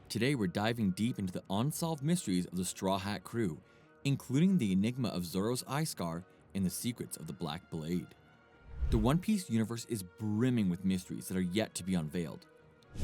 Today we're diving deep into the unsolved mysteries of the Straw Hat crew, including the enigma of Zoro's eye scar and the secrets of the Black Blade. The One Piece universe is brimming with mysteries that are yet to be unveiled,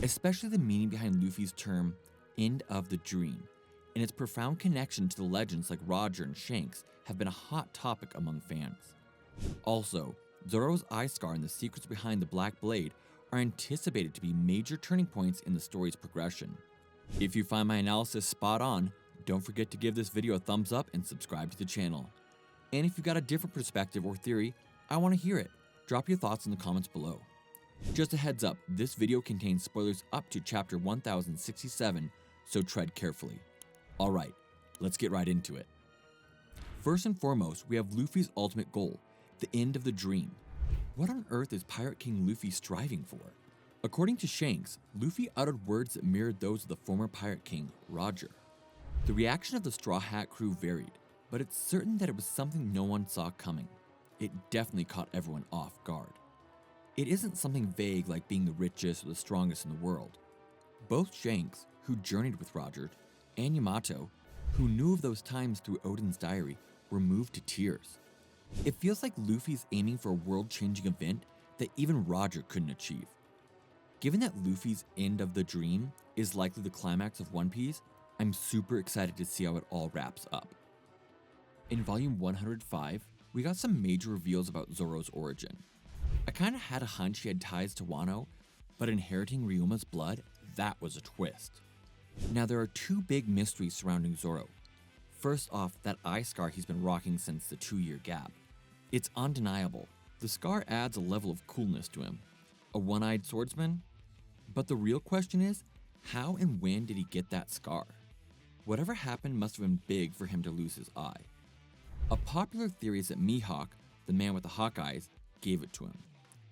especially the meaning behind Luffy's term, "end of the dream," and its profound connection to the legends like Roger and Shanks have been a hot topic among fans. Also, Zoro's eye scar and the secrets behind the Black Blade are anticipated to be major turning points in the story's progression. If you find my analysis spot on, don't forget to give this video a thumbs up and subscribe to the channel. And if you've got a different perspective or theory, I want to hear it. Drop your thoughts in the comments below. Just a heads up, this video contains spoilers up to chapter 1067, so tread carefully. Alright, let's get right into it. First and foremost, we have Luffy's ultimate goal, the end of the dream. What on earth is Pirate King Luffy striving for? According to Shanks, Luffy uttered words that mirrored those of the former Pirate King, Roger. The reaction of the Straw Hat crew varied, but it's certain that it was something no one saw coming. It definitely caught everyone off guard. It isn't something vague like being the richest or the strongest in the world. Both Shanks, who journeyed with Roger, and Yamato, who knew of those times through Oden's diary, were moved to tears. It feels like Luffy's aiming for a world-changing event that even Roger couldn't achieve. Given that Luffy's end of the dream is likely the climax of One Piece, I'm super excited to see how it all wraps up. In volume 105, we got some major reveals about Zoro's origin. I kinda had a hunch he had ties to Wano, but inheriting Ryuma's blood, that was a twist. Now there are two big mysteries surrounding Zoro. First off, that eye scar he's been rocking since the 2-year gap. It's undeniable. The scar adds a level of coolness to him. A one-eyed swordsman? But the real question is, how and when did he get that scar? Whatever happened must have been big for him to lose his eye. A popular theory is that Mihawk, the man with the hawk eyes, gave it to him.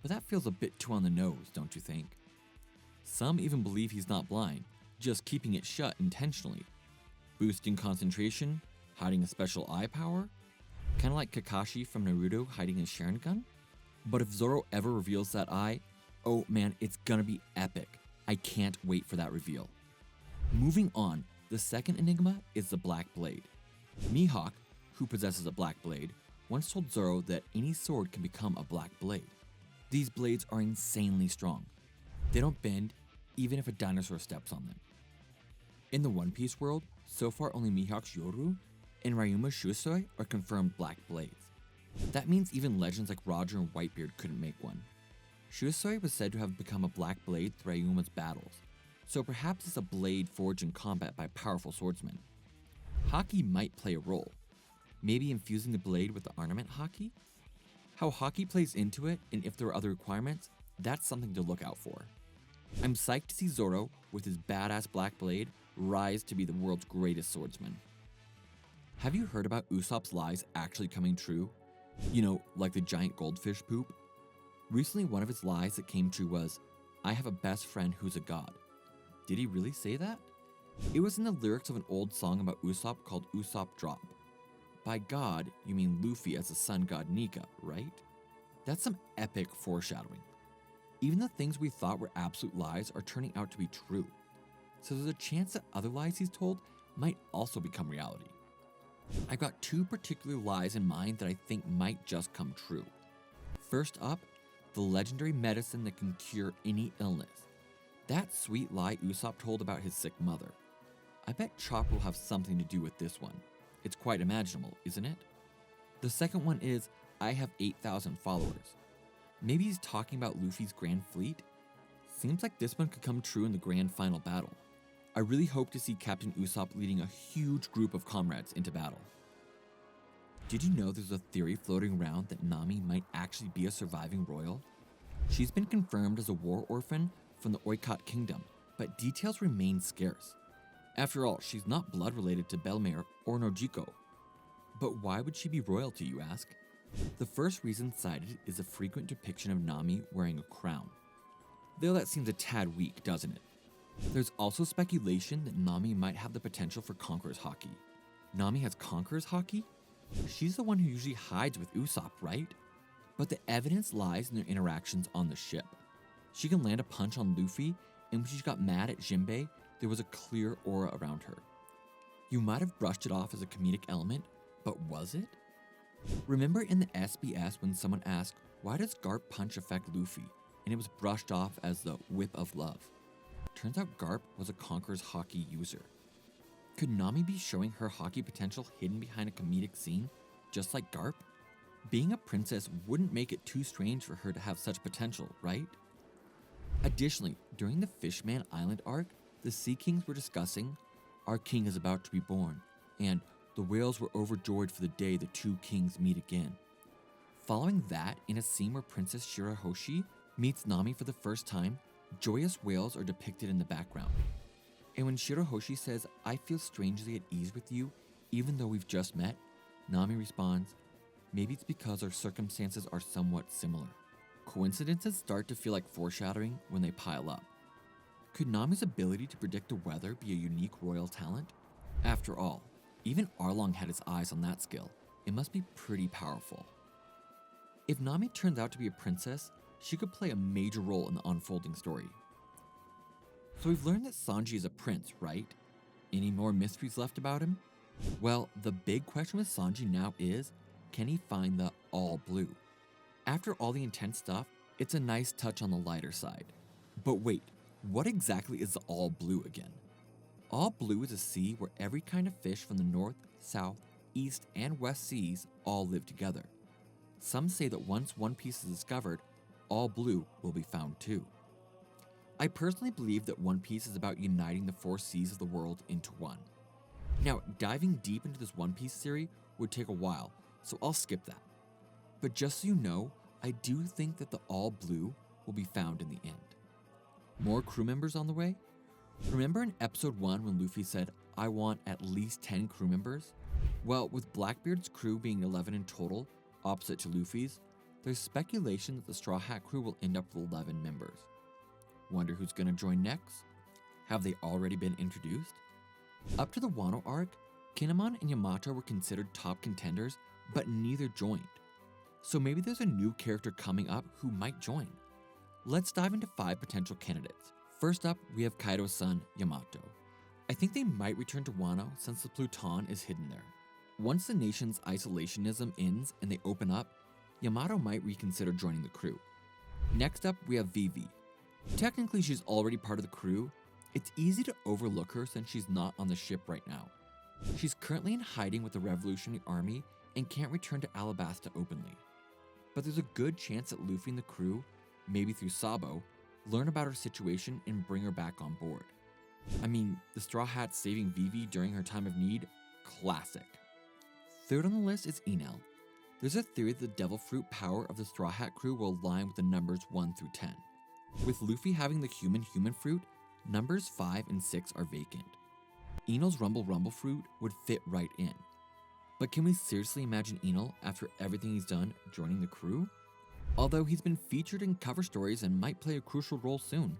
But that feels a bit too on the nose, don't you think? Some even believe he's not blind, just keeping it shut intentionally. Boosting concentration, hiding a special eye power? Kinda like Kakashi from Naruto hiding his Sharingan? But if Zoro ever reveals that eye, oh man, it's gonna be epic. I can't wait for that reveal. Moving on, the second enigma is the Black Blade. Mihawk, who possesses a Black Blade, once told Zoro that any sword can become a Black Blade. These blades are insanely strong. They don't bend, even if a dinosaur steps on them. In the One Piece world, so far only Mihawk's Yoru and Ryuma's Shusui are confirmed Black Blades. That means even legends like Roger and Whitebeard couldn't make one. Shusui was said to have become a Black Blade through Ryuma's battles, so perhaps it's a blade forged in combat by powerful swordsmen. Haki might play a role, maybe infusing the blade with the ornament Haki? How Haki plays into it, and if there are other requirements, that's something to look out for. I'm psyched to see Zoro, with his badass Black Blade, rise to be the world's greatest swordsman. Have you heard about Usopp's lies actually coming true? You know, like the giant goldfish poop? Recently, one of his lies that came true was, "I have a best friend who's a god." Did he really say that? It was in the lyrics of an old song about Usopp called Usopp Drop. By god, you mean Luffy as the sun god Nika, right? That's some epic foreshadowing. Even the things we thought were absolute lies are turning out to be true. So there's a chance that other lies he's told might also become reality. I've got two particular lies in mind that I think might just come true. First up, the legendary medicine that can cure any illness. That sweet lie Usopp told about his sick mother. I bet Chopper will have something to do with this one. It's quite imaginable, isn't it? The second one is, I have 8,000 followers. Maybe he's talking about Luffy's Grand Fleet? Seems like this one could come true in the grand final battle. I really hope to see Captain Usopp leading a huge group of comrades into battle. Did you know there's a theory floating around that Nami might actually be a surviving royal? She's been confirmed as a war orphan from the Oikot Kingdom, but details remain scarce. After all, she's not blood related to Belmare or Nojiko. But why would she be royalty, you ask? The first reason cited is a frequent depiction of Nami wearing a crown. Though that seems a tad weak, doesn't it? There's also speculation that Nami might have the potential for Conqueror's Haki. Nami has Conqueror's Haki? She's the one who usually hides with Usopp, right? But the evidence lies in their interactions on the ship. She can land a punch on Luffy, and when she got mad at Jinbei, there was a clear aura around her. You might have brushed it off as a comedic element, but was it? Remember in the SBS when someone asked, why does Garp punch affect Luffy? And it was brushed off as the whip of love. Turns out Garp was a Conqueror's hockey user. Could Nami be showing her hockey potential hidden behind a comedic scene, just like Garp? Being a princess wouldn't make it too strange for her to have such potential, right? Additionally, during the Fishman Island arc, the Sea Kings were discussing, our king is about to be born, and the whales were overjoyed for the day the two kings meet again. Following that, in a scene where Princess Shirahoshi meets Nami for the first time, joyous whales are depicted in the background. And when Shirahoshi says, I feel strangely at ease with you, even though we've just met, Nami responds, maybe it's because our circumstances are somewhat similar. Coincidences start to feel like foreshadowing when they pile up. Could Nami's ability to predict the weather be a unique royal talent? After all, even Arlong had his eyes on that skill. It must be pretty powerful. If Nami turns out to be a princess, she could play a major role in the unfolding story. So we've learned that Sanji is a prince, right? Any more mysteries left about him? Well, the big question with Sanji now is, can he find the all blue? After all the intense stuff, it's a nice touch on the lighter side. But wait, what exactly is the all blue again? All blue is a sea where every kind of fish from the north, south, east, and west seas all live together. Some say that once One Piece is discovered, all blue will be found too. I personally believe that One Piece is about uniting the four seas of the world into one. Now, diving deep into this One Piece theory would take a while, so I'll skip that. But just so you know, I do think that the all blue will be found in the end. More crew members on the way? Remember in episode 1 when Luffy said, I want at least 10 crew members? Well, with Blackbeard's crew being 11 in total, opposite to Luffy's, there's speculation that the Straw Hat crew will end up with 11 members. Wonder who's gonna join next? Have they already been introduced? Up to the Wano arc, Kinemon and Yamato were considered top contenders, but neither joined. So maybe there's a new character coming up who might join. Let's dive into 5 potential candidates. First up, we have Kaido's son, Yamato. I think they might return to Wano since the Pluton is hidden there. Once the nation's isolationism ends and they open up, Yamato might reconsider joining the crew. Next up, we have Vivi. Technically, she's already part of the crew. It's easy to overlook her since she's not on the ship right now. She's currently in hiding with the Revolutionary Army and can't return to Alabasta openly. But there's a good chance that Luffy and the crew, maybe through Sabo, learn about her situation and bring her back on board. I mean, the Straw Hats saving Vivi during her time of need? Classic. Third on the list is Enel. There's a theory that the Devil Fruit power of the Straw Hat crew will align with the numbers 1 through 10. With Luffy having the human fruit, numbers 5 and 6 are vacant. Enel's Rumble fruit would fit right in. But can we seriously imagine Enel, after everything he's done, joining the crew? Although he's been featured in cover stories and might play a crucial role soon.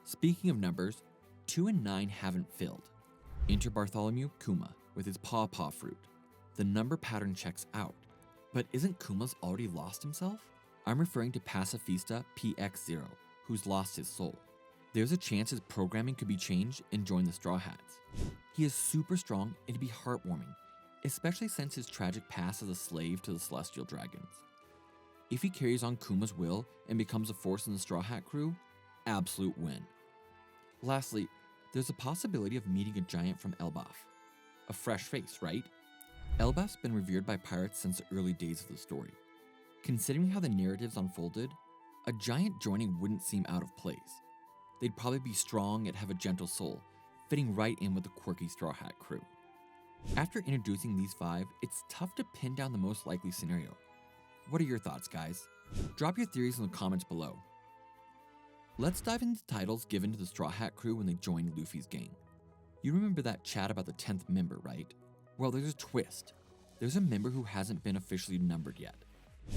Speaking of numbers, 2 and 9 haven't filled. Enter Bartholomew Kuma with his Paw fruit. The number pattern checks out. But isn't Kuma's already lost himself? I'm referring to Pacifista PX0, who's lost his soul. There's a chance his programming could be changed and join the Straw Hats. He is super strong and it'd be heartwarming, especially since his tragic past as a slave to the Celestial Dragons. If he carries on Kuma's will and becomes a force in the Straw Hat crew, absolute win. Lastly, there's a possibility of meeting a giant from Elbaf. A fresh face, right? Elbaf's been revered by pirates since the early days of the story. Considering how the narratives unfolded, a giant joining wouldn't seem out of place. They'd probably be strong yet have a gentle soul, fitting right in with the quirky Straw Hat crew. After introducing these 5, it's tough to pin down the most likely scenario. What are your thoughts, guys? Drop your theories in the comments below. Let's dive into the titles given to the Straw Hat crew when they joined Luffy's gang. You remember that chat about the 10th member, right? Well, there's a twist. There's a member who hasn't been officially numbered yet.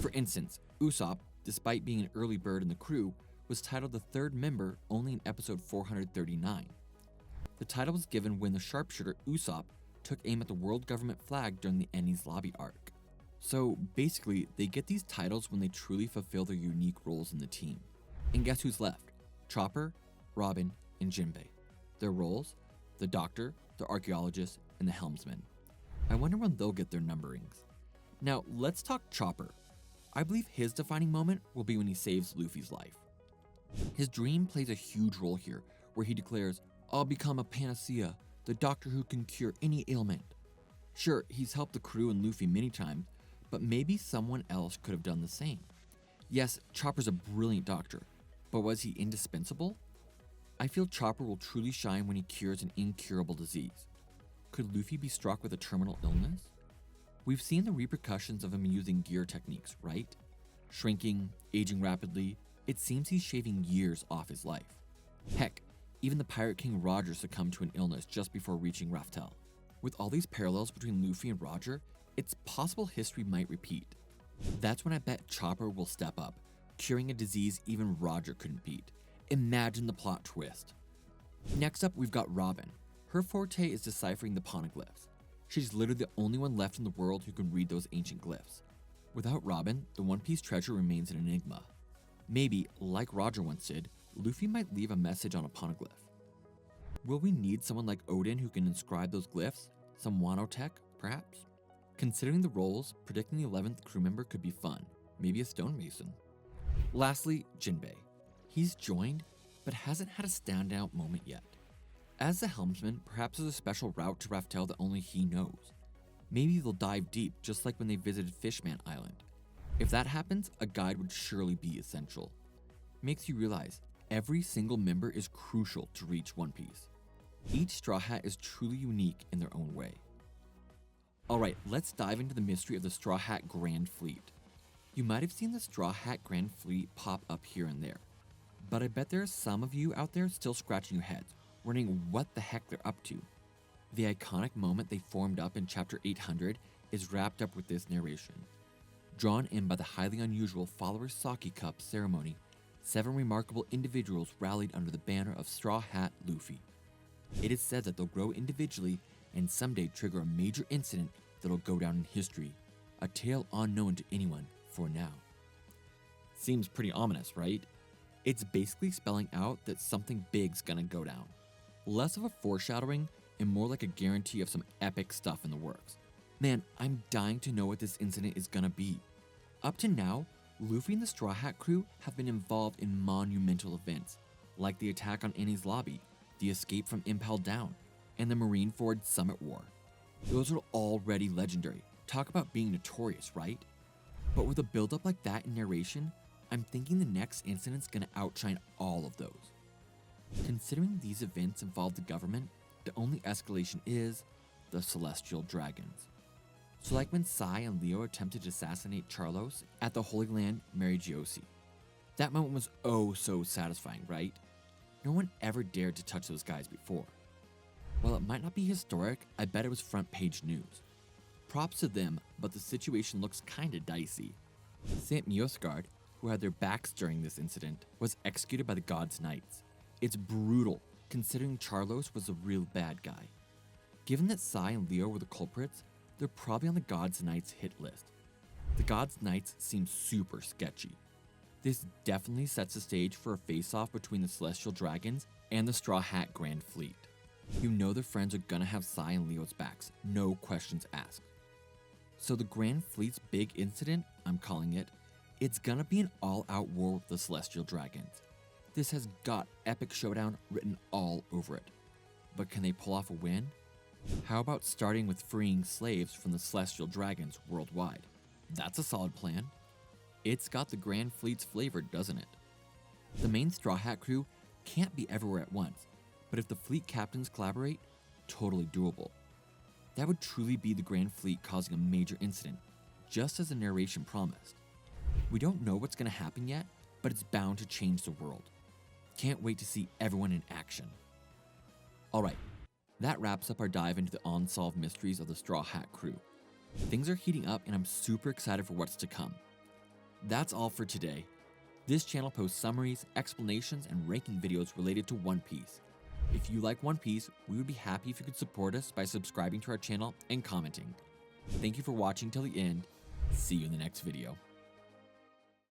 For instance, Usopp, despite being an early bird in the crew, was titled the 3rd member only in episode 439. The title was given when the sharpshooter Usopp took aim at the world government flag during the Enies Lobby arc. So basically, they get these titles when they truly fulfill their unique roles in the team. And guess who's left? Chopper, Robin, and Jinbei. Their roles? The doctor, the archaeologist, and the helmsman. I wonder when they'll get their numberings. Now, let's talk Chopper. I believe his defining moment will be when he saves Luffy's life. His dream plays a huge role here, where he declares, "I'll become a panacea, the doctor who can cure any ailment." Sure, he's helped the crew and Luffy many times, but maybe someone else could have done the same. Yes, Chopper's a brilliant doctor, but was he indispensable? I feel Chopper will truly shine when he cures an incurable disease. Could Luffy be struck with a terminal illness? We've seen the repercussions of him using gear techniques, right? Shrinking, aging rapidly, it seems he's shaving years off his life. Heck, even the Pirate King Roger succumbed to an illness just before reaching Raftel. With all these parallels between Luffy and Roger, it's possible history might repeat. That's when I bet Chopper will step up, curing a disease even Roger couldn't beat. Imagine the plot twist. Next up, we've got Robin. Her forte is deciphering the poneglyphs. She's literally the only one left in the world who can read those ancient glyphs. Without Robin, the One Piece treasure remains an enigma. Maybe, like Roger once did, Luffy might leave a message on a poneglyph. Will we need someone like Odin who can inscribe those glyphs? Some Wano tech, perhaps? Considering the roles, predicting the 11th crew member could be fun. Maybe a stonemason. Lastly, Jinbei. He's joined, but hasn't had a standout moment yet. As the helmsman, perhaps there's a special route to Raftel that only he knows. Maybe they'll dive deep, just like when they visited Fishman Island. If that happens, a guide would surely be essential. Makes you realize, every single member is crucial to reach One Piece. Each Straw Hat is truly unique in their own way. Alright, let's dive into the mystery of the Straw Hat Grand Fleet. You might have seen the Straw Hat Grand Fleet pop up here and there, but I bet there are some of you out there still scratching your heads, wondering what the heck they're up to. The iconic moment they formed up in chapter 800 is wrapped up with this narration. Drawn in by the highly unusual Followers Sake Cup ceremony, 7 remarkable individuals rallied under the banner of Straw Hat Luffy. It is said that they'll grow individually and someday trigger a major incident that'll go down in history, a tale unknown to anyone for now. Seems pretty ominous, right? It's basically spelling out that something big's gonna go down. Less of a foreshadowing and more like a guarantee of some epic stuff in the works. Man, I'm dying to know what this incident is gonna be. Up to now, Luffy and the Straw Hat crew have been involved in monumental events, like the attack on Enies Lobby, the escape from Impel Down, and the Marineford Summit War. Those are already legendary. Talk about being notorious, right? But with a build-up like that in narration, I'm thinking the next incident's gonna outshine all of those. Considering these events involve the government, the only escalation is the Celestial Dragons. So like when Sai and Leo attempted to assassinate Charlos at the Holy Land Marigiosi. That moment was oh so satisfying, right? No one ever dared to touch those guys before. While it might not be historic, I bet it was front page news. Props to them, but the situation looks kinda dicey. Saint Miosgard, who had their backs during this incident, was executed by the God's Knights. It's brutal, considering Charlos was a real bad guy. Given that Sai and Leo were the culprits, they're probably on the God's Knights hit list. The God's Knights seem super sketchy. This definitely sets the stage for a face-off between the Celestial Dragons and the Straw Hat Grand Fleet. You know their friends are gonna have Sai and Leo's backs, no questions asked. So the Grand Fleet's big incident, I'm calling it, it's gonna be an all-out war with the Celestial Dragons. This has got epic showdown written all over it. But can they pull off a win? How about starting with freeing slaves from the Celestial Dragons worldwide? That's a solid plan. It's got the Grand Fleet's flavor, doesn't it? The main Straw Hat crew can't be everywhere at once, but if the fleet captains collaborate, totally doable. That would truly be the Grand Fleet causing a major incident, just as the narration promised. We don't know what's gonna happen yet, but it's bound to change the world. Can't wait to see everyone in action. Alright, that wraps up our dive into the unsolved mysteries of the Straw Hat crew. Things are heating up and I'm super excited for what's to come. That's all for today. This channel posts summaries, explanations, and ranking videos related to One Piece. If you like One Piece, we would be happy if you could support us by subscribing to our channel and commenting. Thank you for watching till the end. See you in the next video.